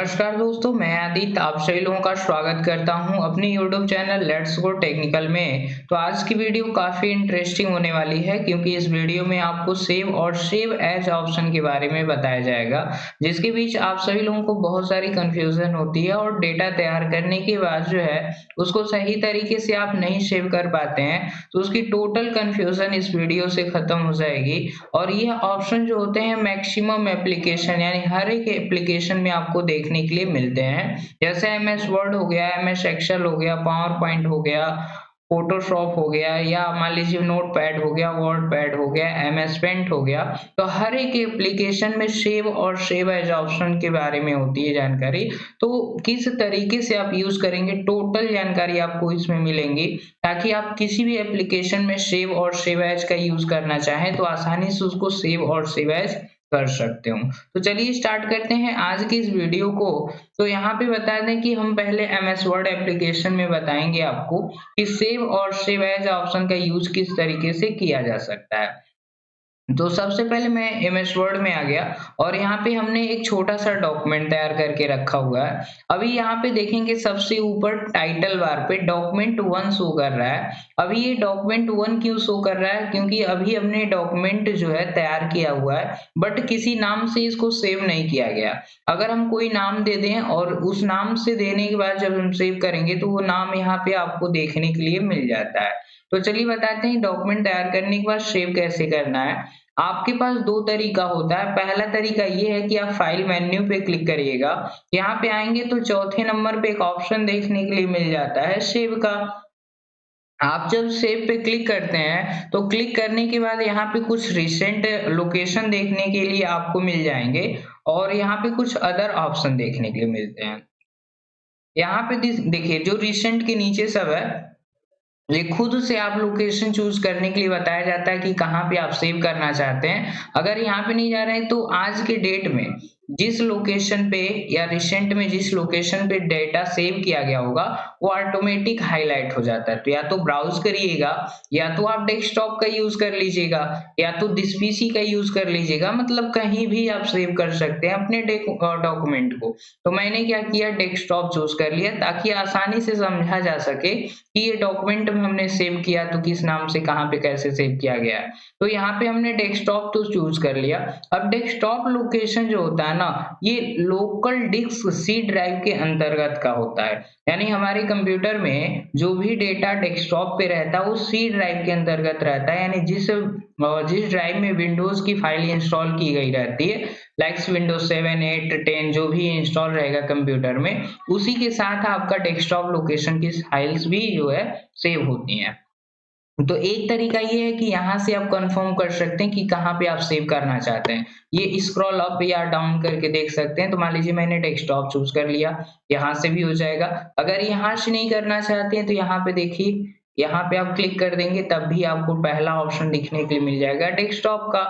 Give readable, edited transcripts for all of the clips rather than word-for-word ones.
नमस्कार दोस्तों, मैं आदित्य आप सभी लोगों का स्वागत करता हूं अपने YouTube channel let's go technical में। तो आज की वीडियो काफ़ी इंटरेस्टिंग होने वाली है क्योंकि इस वीडियो में आपको सेव और सेव एज ऑप्शन के बारे में बताया जाएगा, जिसके बीच आप सभी लोगों को बहुत सारी कंफ्यूजन होती है और डेटा तैयार करने के बाद जो है उसको सही तरीके से आप नहीं सेव कर पाते हैं, तो उसकी टोटल कंफ्यूजन इस वीडियो से खत्म हो जाएगी। और ये ऑप्शन जो होते हैं मैक्सिमम एप्लीकेशन यानी हर एक एप्लीकेशन में आपको देखने के लिए मिलते हैं। जैसे एमएस वर्ड हो गया, एमएस एक्सेल हो गया, पावर पॉइंट हो गया, फोटोशॉप हो गया, या मान लीजिए नोटपैड हो गया, वर्ड पैड हो गया, एमएस पेंट हो गया। तो हर एक एप्लीकेशन में सेव और सेव एज ऑप्शन के बारे में होती है जानकारी। तो किस तरीके से आप यूज करेंगे टोटल जानकारी आपको इसमें मिलेंगी, ताकि आप किसी भी एप्लीकेशन में सेव और सेव एज का यूज करना चाहें तो आसानी से उसको सेव और सेव एज कर सकते हो। तो चलिए स्टार्ट करते हैं आज की इस वीडियो को। तो यहाँ पे बता दें कि हम पहले एमएस वर्ड एप्लीकेशन में बताएंगे आपको कि सेव और सेव एज ऑप्शन का यूज किस तरीके से किया जा सकता है। तो सबसे पहले मैं एमएस वर्ड में आ गया और यहाँ पे हमने एक छोटा सा डॉक्यूमेंट तैयार करके रखा हुआ है। अभी यहाँ पे देखेंगे सबसे ऊपर टाइटल बार पे डॉक्यूमेंट 1 शो कर रहा है। अभी ये डॉक्यूमेंट 1 क्यों शो कर रहा है, क्योंकि अभी हमने डॉक्यूमेंट जो है तैयार किया हुआ है बट किसी नाम से इसको सेव नहीं किया गया। अगर हम कोई नाम दे दें और उस नाम से देने के बाद जब हम सेव करेंगे तो वो नाम यहाँ पे आपको देखने के लिए मिल जाता है। तो चलिए बताते हैं डॉक्यूमेंट तैयार करने के बाद सेव कैसे करना है। आपके पास दो तरीका होता है। पहला तरीका ये है कि आप फाइल मेन्यू पे क्लिक करिएगा, यहाँ पे आएंगे तो चौथे नंबर पे एक ऑप्शन देखने के लिए मिल जाता है सेव का। आप जब सेव पे क्लिक करते हैं तो क्लिक करने के बाद यहाँ पे कुछ रिसेंट लोकेशन देखने के लिए आपको मिल जाएंगे और यहाँ पे कुछ अदर ऑप्शन देखने के लिए मिलते हैं। यहाँ पे देखिए जो रिसेंट के नीचे सब है, ये खुद से आप लोकेशन चूज करने के लिए बताया जाता है कि कहाँ पे आप सेव करना चाहते हैं। अगर यहाँ पे नहीं जा रहे हैं तो आज के डेट में जिस लोकेशन पे या रिसेंट में जिस लोकेशन पे डेटा सेव किया गया होगा वो ऑटोमेटिक हाईलाइट हो जाता है। तो या तो ब्राउज करिएगा, या तो आप डेस्कटॉप का यूज कर लीजिएगा, या तो दिस पीसी का यूज कर लीजिएगा, मतलब कहीं भी आप सेव कर सकते हैं अपने डॉक्यूमेंट को। तो मैंने क्या किया, डेस्कटॉप चूज कर लिया ताकि आसानी से समझा जा सके कि ये डॉक्यूमेंट में हमने सेव किया तो किस नाम से कहाँ पे कैसे सेव किया गया है। तो यहाँ पे हमने डेस्कटॉप तो चूज कर लिया। अब डेस्कटॉप लोकेशन जो होता है ना, ये लोकल डिस्क सी ड्राइव के अंतर्गत का होता है। यानी हमारे कंप्यूटर में जो भी डेटा डेस्कटॉप पे रहता है वो सी ड्राइव के अंतर्गत रहता है। यानी जिस ड्राइव में विंडोज की फाइल इंस्टॉल की गई रहती है, लाइक विंडोज 7, 8, 10 जो भी इंस्टॉल रहेगा कंप्यूटर में, उसी के साथ आपका डेस्कटॉप लोकेशन की फाइल्स भी जो है सेव होती हैं। तो एक तरीका ये है कि यहाँ से आप कंफर्म कर सकते हैं कि कहाँ पे आप सेव करना चाहते हैं। ये स्क्रॉल अप या डाउन करके देख सकते हैं। तो मान लीजिए मैंने डेस्कटॉप चूज कर लिया, यहाँ से भी हो जाएगा। अगर यहाँ से नहीं करना चाहते हैं तो यहाँ पे देखिए, यहाँ पे आप क्लिक कर देंगे तब भी आपको पहला ऑप्शन दिखने के लिए मिल जाएगा डेस्कटॉप का।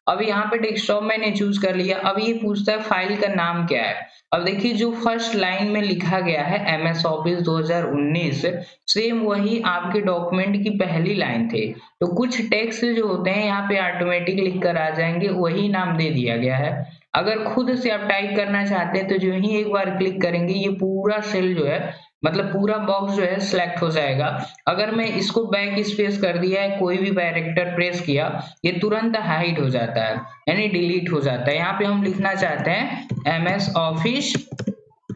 अब यहाँ पे डेस्कटॉप मैंने चूज कर लिया। अब ये पूछता है फाइल का नाम क्या है। अब देखिए जो फर्स्ट लाइन में लिखा गया है एमएस ऑफिस 2019, सेम वही आपके डॉक्यूमेंट की पहली लाइन थे। तो कुछ टेक्स्ट जो होते हैं यहाँ पे ऑटोमेटिक लिख कर आ जाएंगे, वही नाम दे दिया गया है। अगर खुद से आप टाइप करना चाहते हैं तो जो ही एक बार क्लिक करेंगे ये पूरा सेल जो है, मतलब पूरा बॉक्स जो है सिलेक्ट हो जाएगा। अगर मैं इसको बैक स्पेस कर दिया है, कोई भी कैरेक्टर प्रेस किया, ये तुरंत हाइड हो जाता है यानी डिलीट हो जाता है। यहाँ पे हम लिखना चाहते हैं एमएस ऑफिस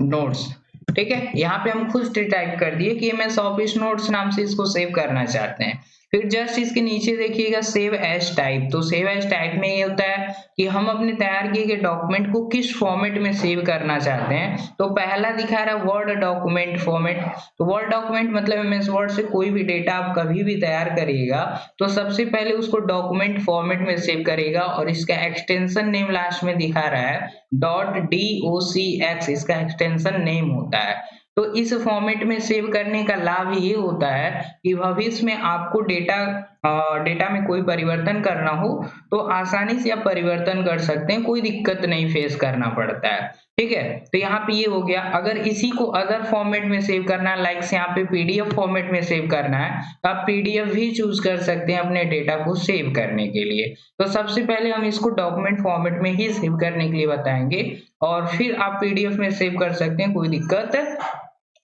नोट्स, ठीक है। यहाँ पे हम खुद से टाइप कर दिए कि एमएस ऑफिस नोट्स नाम से इसको सेव करना चाहते हैं। फिर जस्ट इसके नीचे देखिएगा सेव एज टाइप। तो सेव एज टाइप में ये होता है कि हम अपने तैयार किए गए डॉक्यूमेंट को किस फॉर्मेट में सेव करना चाहते हैं। तो पहला दिखा रहा है वर्ड डॉक्यूमेंट फॉर्मेट। तो वर्ड डॉक्यूमेंट मतलब एमएस वर्ड से कोई भी डेटा आप कभी भी तैयार करिएगा तो सबसे पहले उसको डॉक्यूमेंट फॉर्मेट में सेव करेगा, और इसका एक्सटेंशन नेम लास्ट में दिखा रहा है .docx, इसका एक्सटेंशन नेम होता है। तो इस फॉर्मेट में सेव करने का लाभ ये होता है कि भविष्य में आपको डेटा में कोई परिवर्तन करना हो तो आसानी से आप परिवर्तन कर सकते हैं, कोई दिक्कत नहीं फेस करना पड़ता है। ठीक है। तो यहाँ पे ये हो गया। अगर इसी को अदर फॉर्मेट में सेव करना है, लाइक से यहाँ पे पीडीएफ फॉर्मेट में सेव करना है, तो आप पीडीएफ भी चूज कर सकते हैं अपने डेटा को सेव करने के लिए। तो सबसे पहले हम इसको डॉक्यूमेंट फॉर्मेट में ही सेव करने के लिए बताएंगे, और फिर आप पीडीएफ में सेव कर सकते हैं, कोई दिक्कत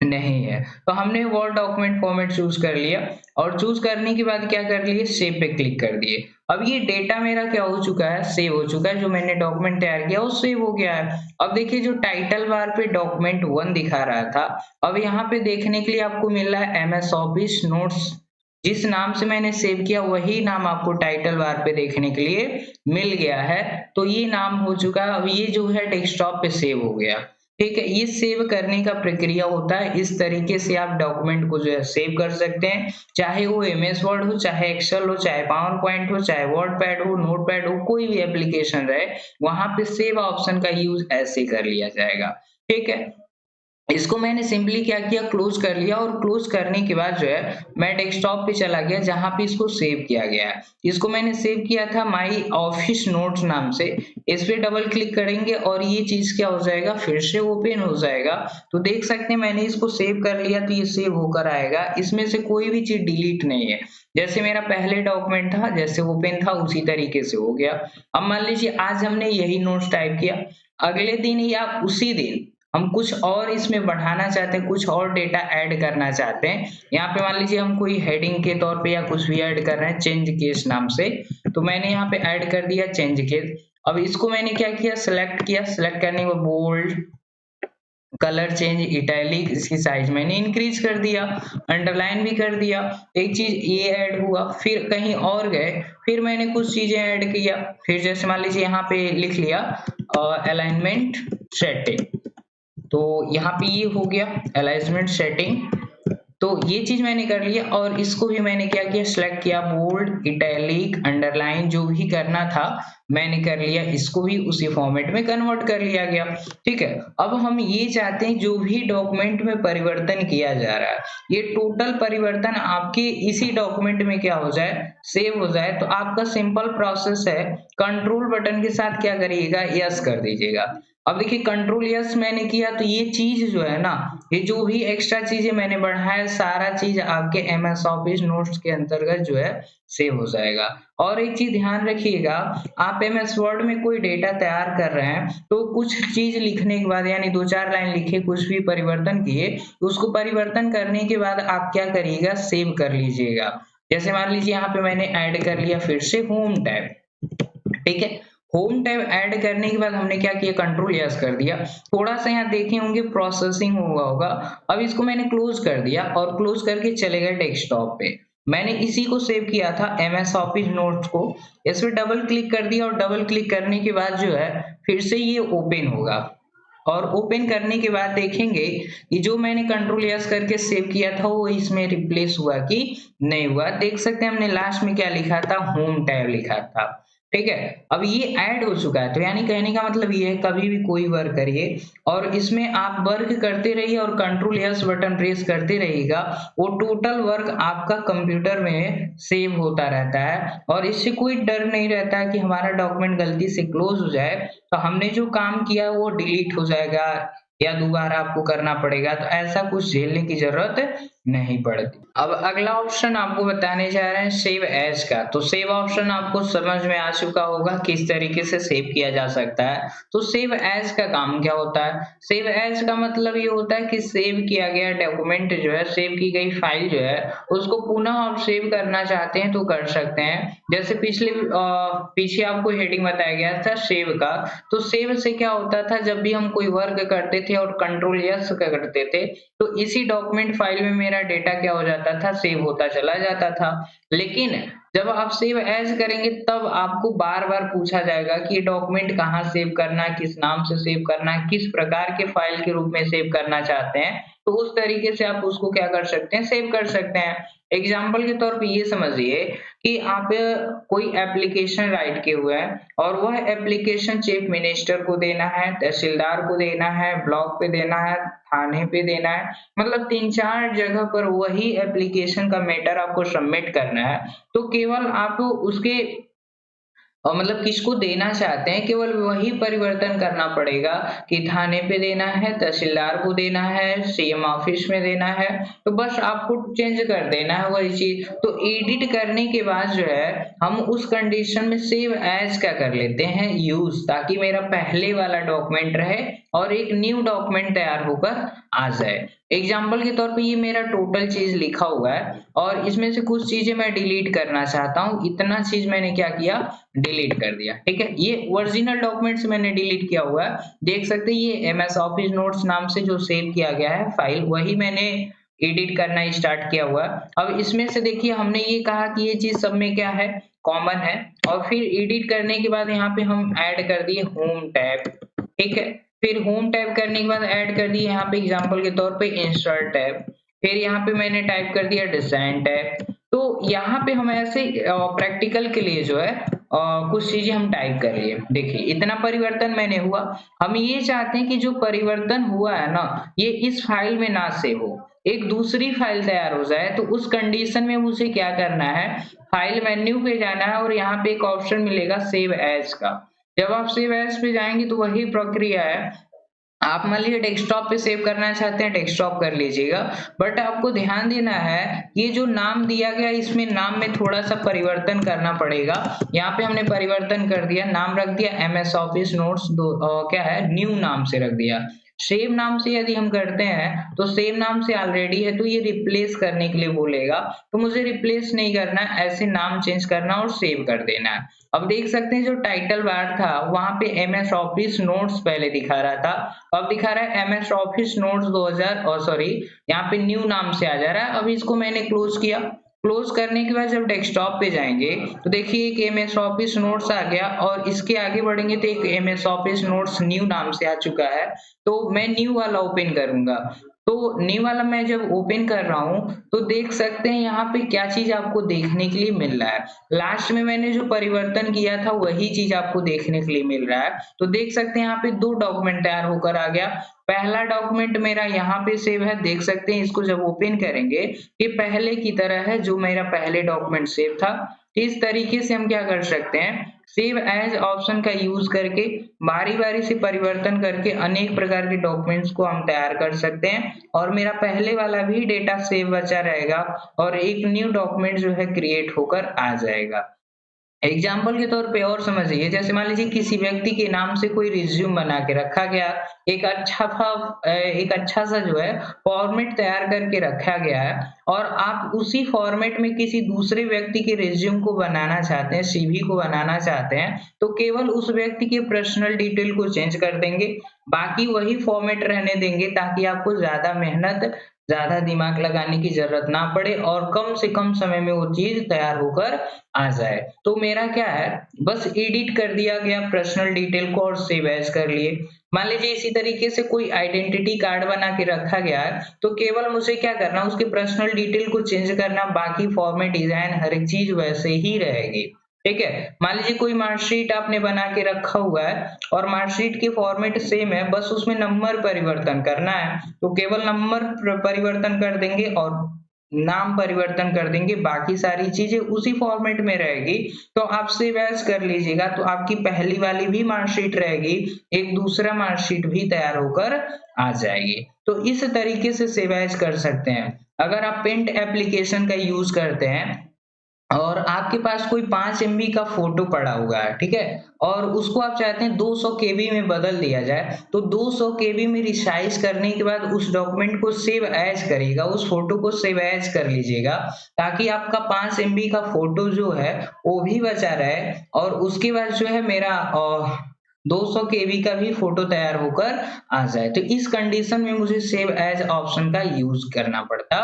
नहीं है। तो हमने वर्ड डॉक्यूमेंट फॉर्मेट चूज कर लिया, और चूज करने के बाद क्या कर लिए, सेव पे क्लिक कर दिए। अब ये डेटा मेरा क्या हो चुका है, सेव हो चुका है। जो मैंने डॉक्यूमेंट तैयार किया वो सेव हो गया है। अब देखिए, जो टाइटल बार पे डॉक्यूमेंट 1 दिखा रहा था, अब यहाँ पे देखने के लिए आपको मिल रहा है एमएस ऑफिस नोट्स। जिस नाम से मैंने सेव किया वही नाम आपको टाइटल बार पे देखने के लिए मिल गया है। तो ये नाम हो चुका है। अब ये जो है डेस्कटॉप पे सेव हो गया। ठीक है, ये सेव करने का प्रक्रिया होता है। इस तरीके से आप डॉक्यूमेंट को जो है सेव कर सकते हैं, चाहे वो एमएस वर्ड हो, चाहे एक्सेल हो, चाहे पावर पॉइंट हो, चाहे वर्ड पैड हो, नोट पैड हो, कोई भी एप्लीकेशन रहे, वहां पे सेव ऑप्शन का यूज ऐसे कर लिया जाएगा। ठीक है, इसको मैंने सिंपली क्या किया, क्लोज कर लिया, और क्लोज करने के बाद जो है मैं डेस्कटॉप पे चला गया जहां पे इसको सेव किया गया है। इसको मैंने सेव किया था माई ऑफिस नोट्स नाम से। इस पे डबल क्लिक करेंगे और ये चीज क्या हो जाएगा, फिर से ओपन हो जाएगा। तो देख सकते हैं मैंने इसको सेव कर लिया, तो ये सेव होकर आएगा। इसमें से कोई भी चीज डिलीट नहीं है। जैसे मेरा पहले डॉक्यूमेंट था, जैसे ओपन था, उसी तरीके से हो गया। अब मान लीजिए आज हमने यही नोट्स टाइप किया, अगले दिन या उसी दिन हम कुछ और इसमें बढ़ाना चाहते हैं, कुछ और डेटा ऐड करना चाहते हैं। यहाँ पे मान लीजिए हम कोई हेडिंग के तौर पे या कुछ भी ऐड कर रहे हैं चेंज केस नाम से, तो मैंने यहाँ पे ऐड कर दिया चेंज केस। अब इसको मैंने क्या किया, सिलेक्ट किया। सिलेक्ट करने के बाद बोल्ड, कलर चेंज, इटैलिक, इसकी साइज मैंने इंक्रीज कर दिया, अंडरलाइन भी कर दिया। एक चीज ये ऐड हुआ। फिर कहीं और गए, फिर मैंने कुछ चीजें ऐड किया। फिर जैसे मान लीजिए यहाँ पे लिख लिया अलाइनमेंट सेटिंग, तो यहाँ पे ये हो गया अलाइनमेंट सेटिंग। तो ये चीज मैंने कर लिया, और इसको भी मैंने क्या किया, सिलेक्ट किया, बोल्ड, इटैलिक, अंडरलाइन, जो भी करना था मैंने कर लिया। इसको भी उसी फॉर्मेट में कन्वर्ट कर लिया गया। ठीक है, अब हम ये चाहते हैं जो भी डॉक्यूमेंट में परिवर्तन किया जा रहा है, ये टोटल परिवर्तन आपके इसी डॉक्यूमेंट में क्या हो जाए, सेव हो जाए। तो आपका सिंपल प्रोसेस है, कंट्रोल बटन के साथ क्या करिएगा, यस कर दीजिएगा। अब देखिए कंट्रोल यस मैंने किया, तो ये चीज जो है ना, ये जो भी एक्स्ट्रा चीजें मैंने बढ़ाया, सारा चीज आपके एमएस ऑफिस नोट्स के अंतर्गत जो है सेव हो जाएगा। और एक चीज ध्यान रखिएगा, आप एमएस वर्ड में कोई डेटा तैयार कर रहे हैं, तो कुछ चीज लिखने के बाद, यानी 2-4 लाइन लिखे, कुछ भी परिवर्तन किए, उसको परिवर्तन करने के बाद आप क्या करिएगा, सेव कर लीजिएगा। जैसे मान लीजिए यहाँ पे मैंने ऐड कर लिया फिर से होम टैब। ठीक है, होम टैब ऐड करने के बाद हमने क्या किया, कंट्रोल यस कर दिया। थोड़ा सा यहाँ देखे होंगे प्रोसेसिंग हुआ होगा। अब इसको मैंने क्लोज कर दिया, और क्लोज करके चले गए डेस्कटॉप पे। मैंने इसी को सेव किया था एमएस ऑफिस नोट्स को। इस पे डबल क्लिक कर दिया, और डबल क्लिक करने के बाद जो है फिर से ये ओपन होगा। और ओपन करने के बाद देखेंगे कि जो मैंने कंट्रोल यस करके सेव किया था वो इसमें रिप्लेस हुआ कि नहीं हुआ। देख सकते हैं हमने लास्ट में क्या लिखा था, होम टैब लिखा था। ठीक है, अब ये ऐड हो चुका है। तो यानी कहने का मतलब ये है, कभी भी कोई वर्क करिए और इसमें आप वर्क करते रहिए और कंट्रोल यस बटन प्रेस करते रहिएगा, वो टोटल वर्क आपका कंप्यूटर में सेव होता रहता है। और इससे कोई डर नहीं रहता है कि हमारा डॉक्यूमेंट गलती से क्लोज हो जाए तो हमने जो काम किया वो डिलीट हो जाएगा या दोबारा आपको करना पड़ेगा। तो ऐसा कुछ झेलने की जरूरत नहीं पड़ती। अब अगला ऑप्शन आपको बताने जा रहे हैं सेव एज का। तो सेव ऑप्शन आपको समझ में आ चुका होगा किस तरीके से सेव किया जा सकता है। तो सेव एज का काम क्या होता है, सेव एज का मतलब ये होता है कि सेव किया गया डॉक्यूमेंट जो है, सेव की गई फाइल जो है, उसको पुनः आप सेव करना चाहते हैं तो कर सकते हैं। जैसे पीछे आपको हेडिंग बताया गया था सेव का। तो सेव से क्या होता था, जब भी हम कोई वर्क करते थे और कंट्रोल यस करते थे, तो इसी डॉक्यूमेंट फाइल में मेरा डेटा क्या हो जाता था, सेव होता चला जाता था। लेकिन जब आप सेव एज करेंगे तब आपको बार बार पूछा जाएगा कि ये डॉक्यूमेंट कहाँ सेव करना है, किस नाम से सेव करना है, किस प्रकार के फाइल के रूप में सेव करना चाहते हैं। तो उस तरीके से आप उसको क्या कर सकते हैं, सेव कर सकते हैं। एग्जाम्पल के तौर पे ये समझिए कि आप कोई एप्लीकेशन राइट किए हुए हैं और वह एप्लीकेशन चीफ मिनिस्टर को देना है, तहसीलदार को देना है, ब्लॉक पे देना है, थाने पे देना है, मतलब 3-4 जगह पर वही एप्लीकेशन का मैटर आपको सबमिट करना है। तो केवल आप उसके और मतलब किसको देना चाहते हैं केवल वही परिवर्तन करना पड़ेगा कि थाने पे देना है, तहसीलदार को देना है, सीएम ऑफिस में देना है, तो बस आपको चेंज कर देना है वही चीज। तो एडिट करने के बाद जो है हम उस कंडीशन में सेव एज क्या कर लेते हैं यूज, ताकि मेरा पहले वाला डॉक्यूमेंट रहे और एक न्यू डॉक्यूमेंट तैयार होकर आ जाए। एग्जाम्पल के तौर पे ये मेरा टोटल चीज लिखा हुआ है और इसमें से कुछ चीजें मैं डिलीट करना चाहता हूँ, इतना चीज मैंने क्या किया डिलीट कर दिया। ठीक है, ये ओरिजिनल डॉक्यूमेंट से मैंने डिलीट किया हुआ है, देख सकते हैं ये एमएस ऑफिस नोट्स नाम से जो सेव किया गया है फाइल, वही मैंने एडिट करना स्टार्ट किया हुआ है। अब इसमें से देखिए हमने ये कहा कि ये चीज सब में क्या है कॉमन है, और फिर एडिट करने के बाद यहाँ पे हम ऐड कर दिए होम टैब। ठीक है, फिर होम टैब करने के बाद ऐड कर दिए यहाँ पे एग्जांपल के तौर पे इंसर्ट टैब, फिर यहाँ पे मैंने टाइप कर दिया डिजाइन टैब। तो यहाँ पे हम ऐसे प्रैक्टिकल के लिए जो है कुछ चीजें हम टाइप कर लिए। देखिए इतना परिवर्तन मैंने हुआ, हम ये चाहते हैं कि जो परिवर्तन हुआ है ना ये इस फाइल में ना सेव हो, एक दूसरी फाइल तैयार हो जाए। तो उस कंडीशन में मुझे क्या करना है, फाइल मेन्यू पे जाना है और यहाँ पे एक ऑप्शन मिलेगा सेव एज का। जब आप सेव एज पे जाएंगे तो वही प्रक्रिया है, आप मान लीजिए डेस्कटॉप पे सेव करना चाहते हैं डेस्कटॉप कर लीजिएगा, बट आपको ध्यान देना है ये जो नाम दिया गया इसमें नाम में थोड़ा सा परिवर्तन करना पड़ेगा। यहाँ पे हमने परिवर्तन कर दिया, नाम रख दिया एमएस ऑफिस नोट्स क्या है न्यू नाम से रख दिया। सेम नाम से यदि हम करते हैं तो सेम नाम से ऑलरेडी है तो ये रिप्लेस करने के लिए बोलेगा, तो मुझे रिप्लेस नहीं करना है, ऐसे नाम चेंज करना और सेव कर देना है। अब देख सकते हैं जो टाइटल बार था वहां पे एमएस ऑफिस नोट्स पहले दिखा रहा था, अब दिखा रहा है एमएस ऑफिस नोट्स 2000 और सॉरी यहाँ पे न्यू नाम से आ जा रहा है। अब इसको मैंने क्लोज किया, क्लोज करने के बाद जब डेस्कटॉप पे जाएंगे तो देखिए एक एमएस ऑफिस नोट्स आ गया और इसके आगे बढ़ेंगे तो एक एमएस ऑफिस नोट्स न्यू नाम से आ चुका है। तो मैं न्यू वाला ओपन करूंगा, तो न्यू वाला मैं जब ओपन कर रहा हूं तो देख सकते हैं यहाँ पे क्या चीज आपको देखने के लिए मिल रहा है, लास्ट में मैंने जो परिवर्तन किया था वही चीज आपको देखने के लिए मिल रहा है। तो देख सकते हैं यहाँ पे दो डॉक्यूमेंट तैयार होकर आ गया, पहला डॉक्यूमेंट मेरा यहाँ पे सेव है, देख सकते हैं इसको जब ओपन करेंगे ये पहले की तरह है जो मेरा पहले डॉक्यूमेंट सेव था। इस तरीके से हम क्या कर सकते हैं सेव एज ऑप्शन का यूज करके बारी बारी से परिवर्तन करके अनेक प्रकार के डॉक्यूमेंट्स को हम तैयार कर सकते हैं और मेरा पहले वाला भी डेटा सेव बचा रहेगा और एक न्यू डॉक्यूमेंट जो है क्रिएट होकर आ जाएगा। एग्जाम्पल के तौर पे और समझिए, जैसे मान लीजिए किसी व्यक्ति के नाम से कोई रिज्यूम बना के रखा गया, एक अच्छा सा जो है फॉर्मेट तैयार करके रखा गया है और आप उसी फॉर्मेट में किसी दूसरे व्यक्ति के रिज्यूम को बनाना चाहते हैं, सीवी को बनाना चाहते हैं, तो केवल उस व्यक्ति के पर्सनल डिटेल को चेंज कर देंगे, बाकी वही फॉर्मेट रहने देंगे ताकि आपको ज्यादा मेहनत ज्यादा दिमाग लगाने की जरूरत ना पड़े और कम से कम समय में वो चीज तैयार होकर आ जाए। तो मेरा क्या है बस एडिट कर दिया गया पर्सनल डिटेल को और सेव एज कर लिए। मान लीजिए इसी तरीके से कोई आइडेंटिटी कार्ड बना के रखा गया है तो केवल मुझे क्या करना उसके पर्सनल डिटेल को चेंज करना, बाकी फॉर्मेट डिजाइन हर एक चीज वैसे ही रहेगी। ठीक है, मान लीजिए कोई मार्कशीट आपने बना के रखा हुआ है और मार्कशीट की फॉर्मेट सेम है, बस उसमें नंबर परिवर्तन करना है तो केवल नंबर परिवर्तन कर देंगे और नाम परिवर्तन कर देंगे, बाकी सारी चीजें उसी फॉर्मेट में रहेगी। तो आप सेव एज कर लीजिएगा तो आपकी पहली वाली भी मार्कशीट रहेगी, एक दूसरा मार्कशीट भी तैयार होकर आ जाएगी। तो इस तरीके से सेव एज कर सकते हैं। अगर आप पेंट एप्लीकेशन का यूज करते हैं और आपके पास कोई 5 MB का फोटो पड़ा हुआ है, ठीक है, और उसको आप चाहते हैं 200 KB में बदल दिया जाए, तो 200 KB में रिसाइज करने के बाद उस डॉक्यूमेंट को सेव एज करिएगा, उस फोटो को सेव एज कर लीजिएगा ताकि आपका 5 MB का फोटो जो है वो भी बचा रहे और उसके बाद जो है मेरा 200 KB का भी फोटो तैयार होकर आ जाए। तो इस कंडीशन में मुझे सेव एज ऑप्शन का यूज करना पड़ता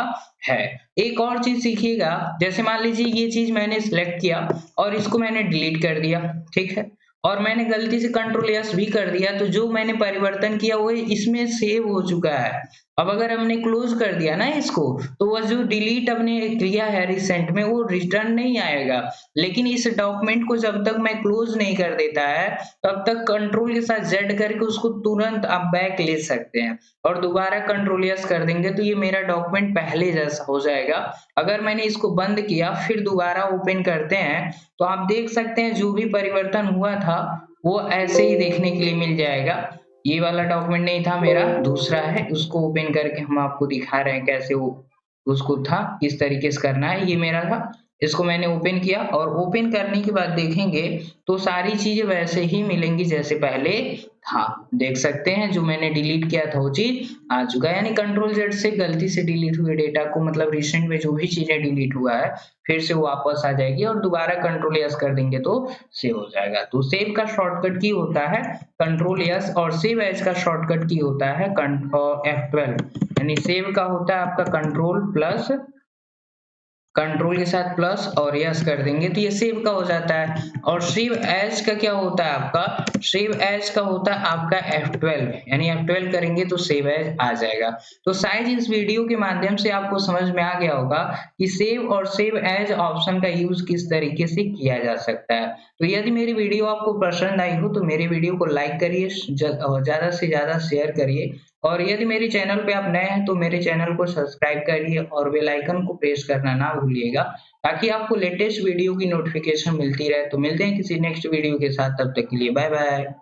है। एक और चीज सीखिएगा, जैसे मान लीजिए ये चीज मैंने सिलेक्ट किया और इसको मैंने डिलीट कर दिया, ठीक है, और मैंने गलती से कंट्रोल एस भी कर दिया, तो जो मैंने परिवर्तन किया वो इसमें सेव हो चुका है। अब अगर हमने क्लोज कर दिया ना इसको, तो वह जो डिलीट हमने किया है रिसेंट में वो रिटर्न नहीं आएगा। लेकिन इस डॉक्यूमेंट को जब तक मैं क्लोज नहीं कर देता है, तब तक कंट्रोल के साथ जेड करके उसको तुरंत आप बैक ले सकते हैं और दोबारा कंट्रोल यस कर देंगे तो ये मेरा डॉक्यूमेंट पहले जैसा हो जाएगा। अगर मैंने इसको बंद किया फिर दोबारा ओपन करते हैं, तो आप देख सकते हैं जो भी परिवर्तन हुआ था वो ऐसे ही देखने के लिए मिल जाएगा। ये वाला डॉक्यूमेंट नहीं था मेरा, दूसरा है, उसको ओपन करके हम आपको दिखा रहे हैं कैसे वो उसको था किस तरीके से करना है। ये मेरा था, इसको मैंने ओपन किया और ओपन करने के बाद देखेंगे तो सारी चीजें वैसे ही मिलेंगी जैसे पहले था। देख सकते हैं जो मैंने डिलीट किया था वो चीज आ चुका है, यानी कंट्रोल जेड से गलती से डिलीट हुए डेटा को, मतलब रिसेंट में जो भी चीजें डिलीट हुआ है फिर से वो वापस आ जाएगी और दोबारा कंट्रोल यस कर देंगे तो सेव हो जाएगा। तो सेव का शॉर्टकट की होता है कंट्रोल यस और सेव एज का शॉर्टकट की होता है F12। यानी सेव का होता है आपका कंट्रोल के साथ प्लस और यस कर देंगे तो ये सेव का हो जाता है। और सेव एज का क्या होता है आपका, सेव एज का होता है आपका F12, यानी F12 करेंगे तो सेव एज आ जाएगा। तो शायद इस वीडियो के माध्यम से आपको समझ में आ गया होगा कि सेव और सेव एज ऑप्शन का यूज किस तरीके से किया जा सकता है। तो यदि मेरी वीडियो आपको पसंद आई हो तो मेरे वीडियो को लाइक करिए, ज्यादा से ज्यादा शेयर करिए, और यदि मेरे चैनल पे आप नए हैं तो मेरे चैनल को सब्सक्राइब करिए और बेल आइकन को प्रेस करना ना भूलिएगा, ताकि आपको लेटेस्ट वीडियो की नोटिफिकेशन मिलती रहे। तो मिलते हैं किसी नेक्स्ट वीडियो के साथ, तब तक के लिए बाय बाय।